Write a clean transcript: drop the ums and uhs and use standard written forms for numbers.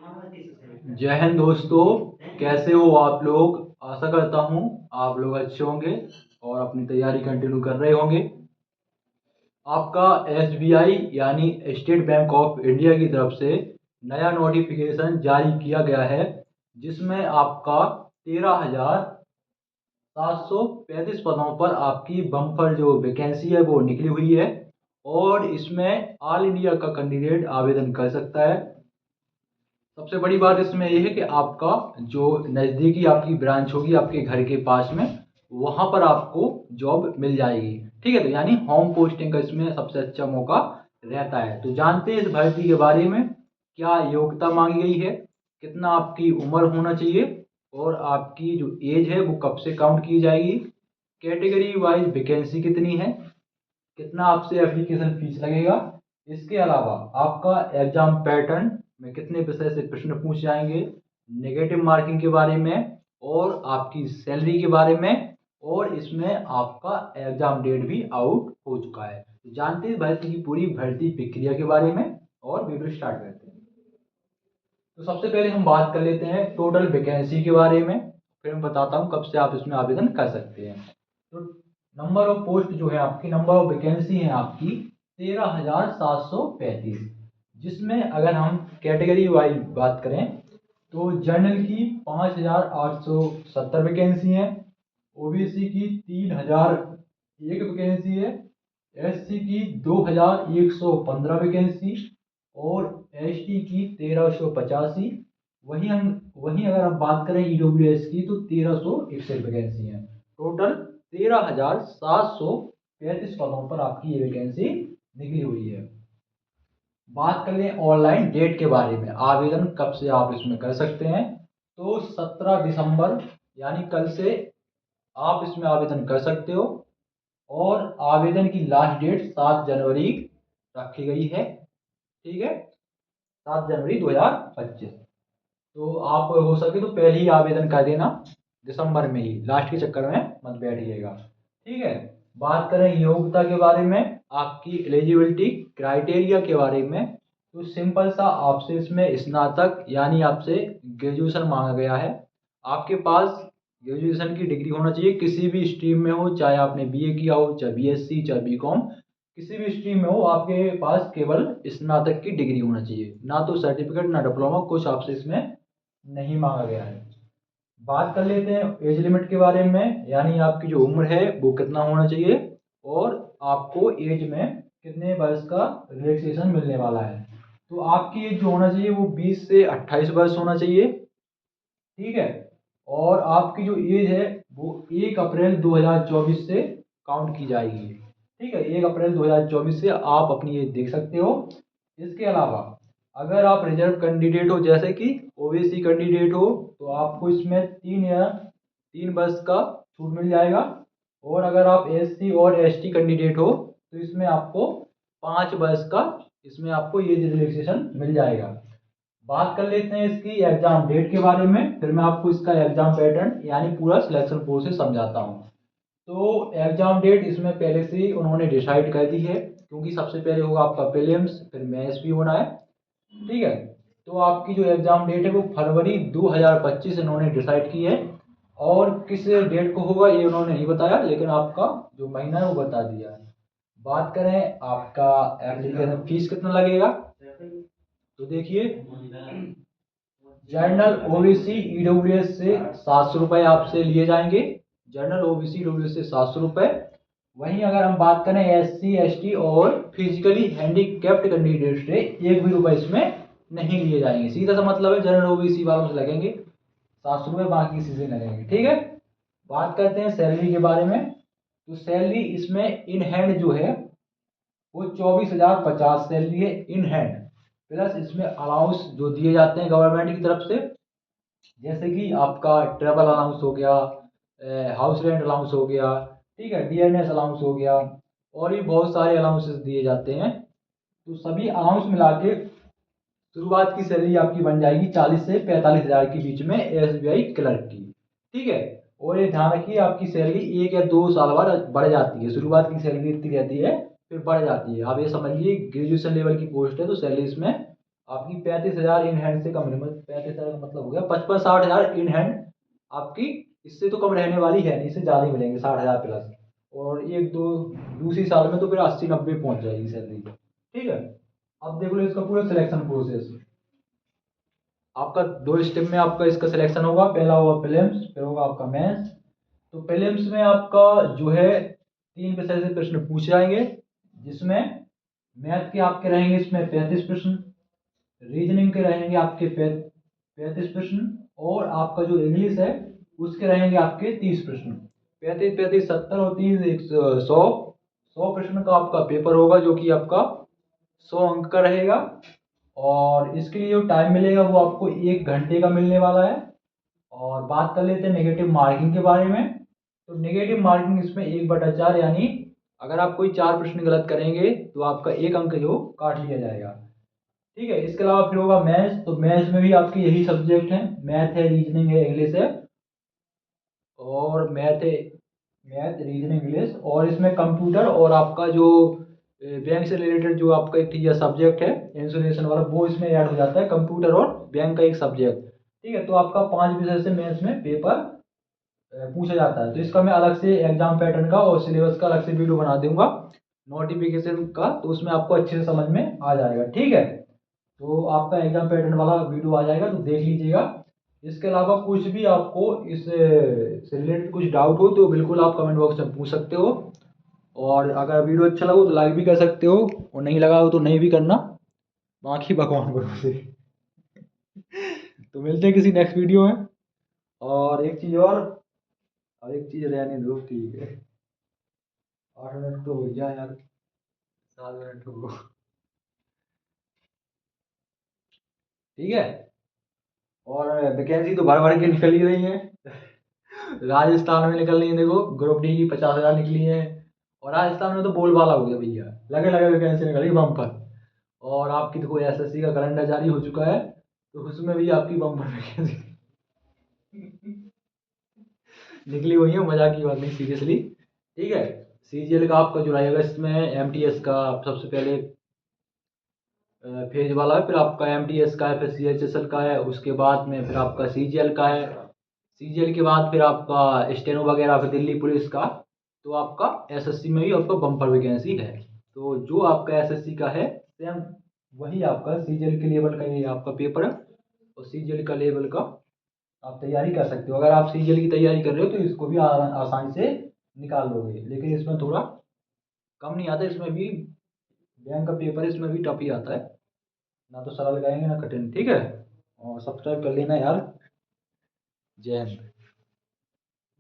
जय हिंद दोस्तों। कैसे हो आप लोग? आशा करता हूँ आप लोग अच्छे होंगे और अपनी तैयारी कंटिन्यू कर रहे होंगे। आपका एसबीआई यानी स्टेट बैंक ऑफ इंडिया की तरफ से नया नोटिफिकेशन जारी किया गया है, जिसमें आपका 13,735 पदों पर आपकी बम्पर जो वैकेंसी है वो निकली हुई है और इसमें ऑल इंडिया का कैंडिडेट आवेदन कर सकता है। सबसे बड़ी बात इसमें ये है कि आपका जो नज़दीकी आपकी ब्रांच होगी आपके घर के पास में, वहाँ पर आपको जॉब मिल जाएगी। ठीक है, तो यानी होम पोस्टिंग का इसमें सबसे अच्छा मौका रहता है। तो जानते हैं इस भर्ती के बारे में, क्या योग्यता मांगी गई है, कितना आपकी उम्र होना चाहिए और आपकी जो एज है वो कब से काउंट की जाएगी, कैटेगरी वाइज वैकेंसी कितनी है, कितना आपसे एप्लीकेशन फीस लगेगा। इसके अलावा आपका एग्जाम पैटर्न में कितने विषय से प्रश्न पूछ जाएंगे, नेगेटिव मार्किंग के बारे में और आपकी सैलरी के बारे में, और इसमें आपका एग्जाम डेट भी आउट हो चुका है। तो जानते हैं भर्ती की पूरी भर्ती प्रक्रिया के बारे में और वीडियो स्टार्ट करते हैं। तो सबसे पहले हम बात कर लेते हैं टोटल वैकेंसी के बारे में, फिर मैं बताता हूँ कब से आप इसमें आवेदन कर सकते हैं। तो नंबर ऑफ पोस्ट जो है आपकी, नंबर ऑफ वैकेंसी है आपकी 13,735, जिसमें अगर हम कैटेगरी वाइज बात करें तो जनरल की 5,870 वैकेंसी है, ओबीसी की 3,001 वैकेंसी है, एससी की 2,115 वैकेंसी और एसटी की 1,385। वहीं अगर हम बात करें ईडब्ल्यूएस की तो 1,361 वैकेंसी है। टोटल 13,735 पदों पर आपकी ये वैकेंसी निकली हुई है। बात कर लें ऑनलाइन डेट के बारे में, आवेदन कब से आप इसमें कर सकते हैं, तो 17 दिसंबर यानी कल से आप इसमें आवेदन कर सकते हो और आवेदन की लास्ट डेट 7 जनवरी रखी गई है। ठीक है, 7 जनवरी 2025। तो आप हो सके तो पहले ही आवेदन कर देना, दिसंबर में ही, लास्ट के चक्कर में मत बैठिएगा। ठीक है, बात करें योग्यता के बारे में, आपकी एलिजिबिलिटी क्राइटेरिया के बारे में, तो सिंपल सा आपसे इसमें स्नातक यानी आपसे ग्रेजुएशन मांगा गया है। आपके पास ग्रेजुएशन की डिग्री होना चाहिए, किसी भी स्ट्रीम में हो, चाहे आपने बीए किया हो, चाहे बीएससी, चाहे बीकॉम, किसी भी स्ट्रीम में हो, आपके पास केवल स्नातक की डिग्री होना चाहिए, ना तो सर्टिफिकेट ना डिप्लोमा, कुछ आपसे इसमें नहीं मांगा गया है। बात कर लेते हैं एज लिमिट के बारे में, यानी आपकी जो उम्र है वो कितना होना चाहिए और आपको एज में कितने वर्ष का रिलैक्सेशन मिलने वाला है। तो आपकी एज जो होना चाहिए वो 20 से 28 वर्ष होना चाहिए। ठीक है, और आपकी जो एज है वो 1 अप्रैल 2024 से काउंट की जाएगी। ठीक है, 1 अप्रैल 2024 से आप अपनी एज देख सकते हो। इसके अलावा अगर आप रिजर्व कैंडिडेट हो, जैसे कि ओबीसी कैंडिडेट हो, तो आपको इसमें 3 वर्ष का छूट मिल जाएगा, और अगर आप एससी और एसटी कैंडिडेट हो तो इसमें आपको 5 वर्ष का इसमें आपको एज रिलैक्सेशन मिल जाएगा। बात कर लेते हैं इसकी एग्जाम डेट के बारे में, फिर मैं आपको इसका एग्जाम पैटर्न यानी पूरा सिलेक्शन प्रोसेस समझाता हूँ। तो एग्जाम डेट इसमें पहले से ही उन्होंने डिसाइड कर दी है, क्योंकि सबसे पहले होगा आपका प्रीलिम्स, फिर मेंस भी होना है। ठीक है, तो आपकी जो एग्जाम डेट है वो फरवरी 2025 इन्होंने डिसाइड की है, और किस डेट को होगा ये उन्होंने नहीं बताया, लेकिन आपका जो महीना है वो बता दिया है। बात करें आपका एप्लीकेशन फीस कितना लगेगा, तो देखिए, जनरल ओबीसी ईडब्ल्यूएस से 700 रुपये आपसे लिए जाएंगे, जनरल ओबीसी ईडब्ल्यूएस से 700 रुपये। वहीं अगर हम बात करें एससी एसटी और फिजिकली हैंडीकैप्ड कैंडिडेट से 1 भी रुपये इसमें नहीं लिए जाएंगे। सीधा सा मतलब है जनरल ओबीसी वालों से लगेंगे 700 रुपये, बाकी किसी से लगेंगे। ठीक है, बात करते हैं सैलरी के बारे में। तो सैलरी इसमें इन हैंड जो है वो 24,050 सैलरी है इन हैंड, प्लस इसमें अलाउंस जो दिए जाते हैं गवर्नमेंट की तरफ से, जैसे कि आपका ट्रेवल अलाउंस हो गया, हाउस रेंट अलाउंस हो गया, ठीक है, डीएनएस अलाउंस हो गया, और भी बहुत सारे अलाउंसेस दिए जाते हैं। तो सभी अलाउंस मिला के शुरुआत की सैलरी आपकी बन जाएगी 40 से 45,000 के बीच में एसबीआई क्लर्क की। ठीक है, और ये ध्यान रखिए आपकी सैलरी 1 या 2 साल बाद बढ़ जाती है, शुरुआत की सैलरी इतनी रहती है, फिर बढ़ जाती है। आप ये समझिए ग्रेजुएशन लेवल की पोस्ट है तो सैलरी इसमें आपकी 35,000 इन हैंड से कम नहीं, मतलब 35,000 का मतलब हो गया 55-60,000 इन हैंड आपकी, इससे तो कम रहने वाली है नहीं, इससे ज़्यादा ही मिलेंगे 60,000 प्लस। और एक दो दूसरी साल में तो फिर 80-90 पहुंच जाएगी सैलरी। ठीक है, अब देख लो इसका पूरा सिलेक्शन प्रोसेस। आपका दो स्टेप में आपका इसका सिलेक्शन होगा, पहला होगा प्रीलिम्स, फिर होगा आपका मेंस। तो प्रीलिम्स में आपका जो है 3 विषय से प्रश्न पूछे जाएंगे, जिसमें मैथ के आपके रहेंगे इसमें 35 प्रश्न, रीजनिंग के रहेंगे आपके 35 प्रश्न, और आपका जो इंग्लिश है उसके रहेंगे आपके 30 प्रश्न। 35 35 70 और 30 100, 100 प्रश्न का आपका पेपर होगा, जो कि आपका 100 अंक का रहेगा। और इसके लिए जो टाइम मिलेगा वो आपको 1 घंटे का मिलने वाला है। और बात कर लेते हैं नेगेटिव मार्किंग के बारे में। तो नेगेटिव मार्किंग इसमें 1/4, यानी अगर आप कोई 4 प्रश्न गलत करेंगे तो आपका 1 अंक जो काट लिया जाएगा। ठीक है, इसके अलावा फिर होगा मैथ्स। तो मैथ्स में भी आपके यही सब्जेक्ट हैं, मैथ है, रीजनिंग है, इंग्लिश है, और मैथ है, मैथ रीजनिंग इंग्लिश। और इसमें कंप्यूटर और आपका जो बैंक से रिलेटेड जो आपका एक यह सब्जेक्ट है इंश्योरेंस वाला, वो इसमें ऐड हो जाता है, कंप्यूटर और बैंक का एक सब्जेक्ट। ठीक है, तो आपका 5 विषय से मैथ्स में पेपर पूछा जाता है। तो इसका मैं अलग से एग्जाम पैटर्न का और सिलेबस का अलग से वीडियो बना दूंगा नोटिफिकेशन का, तो उसमें आपको अच्छे से समझ में आ जाएगा। ठीक है, तो आपका एग्जाम पैटर्न वाला वीडियो आ जाएगा, तो देख लीजिएगा। इसके अलावा कुछ भी आपको इस से रिलेटेड कुछ डाउट हो तो बिल्कुल आप कमेंट बॉक्स में पूछ सकते हो। और अगर वीडियो अच्छा लगा तो लाइक भी कर सकते हो, और नहीं लगा हो तो नहीं भी करना, बाकी भगवान भरोसे। तो मिलते हैं किसी नेक्स्ट वीडियो में। और एक चीज़ और एक चीज़ रहने दो, ठीक है। 8 मिनट तो हो गया यार, 7 मिनट हो गए। ठीक है, और वैकेंसी तो भर भर के निकल ही रही है। राजस्थान में निकल रही है, देखो ग्रुप डी की 50,000 निकली है। और राजस्थान में तो बोलबाला हो गया भैया, लगे लगे वैकेंसी निकली बम्पर। और आपकी देखो एसएससी का कैलेंडर जारी हो चुका है, तो उसमें भी आपकी बम्पर वैकेंसी निकली हुई है, मजाक की बात नहीं, सीरियसली। ठीक है, सीजीएल का आपका जुलाई अगस्त में, एमटीएस का सबसे पहले फेज वाला है, फिर आपका एमटीएस का है, फिर सीएचएसएल का है, उसके बाद में फिर आपका सीजीएल का है, सीजीएल के बाद फिर आपका स्टेनो वगैरह, फिर दिल्ली पुलिस का। तो आपका एसएससी में भी आपका बम्पर वैकेंसी है। तो जो आपका एसएससी का है सेम वही आपका सीजीएल के लेवल का ये आपका पेपर है, और सीजीएल का लेवल का आप तैयारी कर सकते हो। अगर आप सीजीएल की तैयारी कर रहे हो तो इसको भी आसानी से निकाल लोगे, लेकिन इसमें थोड़ा कम नहीं आता, इसमें भी बैंक का पेपर इसमें भी टफ ही आता है, ना तो सरल लगाएंगे ना कठिन। ठीक है, और सब्सक्राइब कर लेना यार। जय हिंद।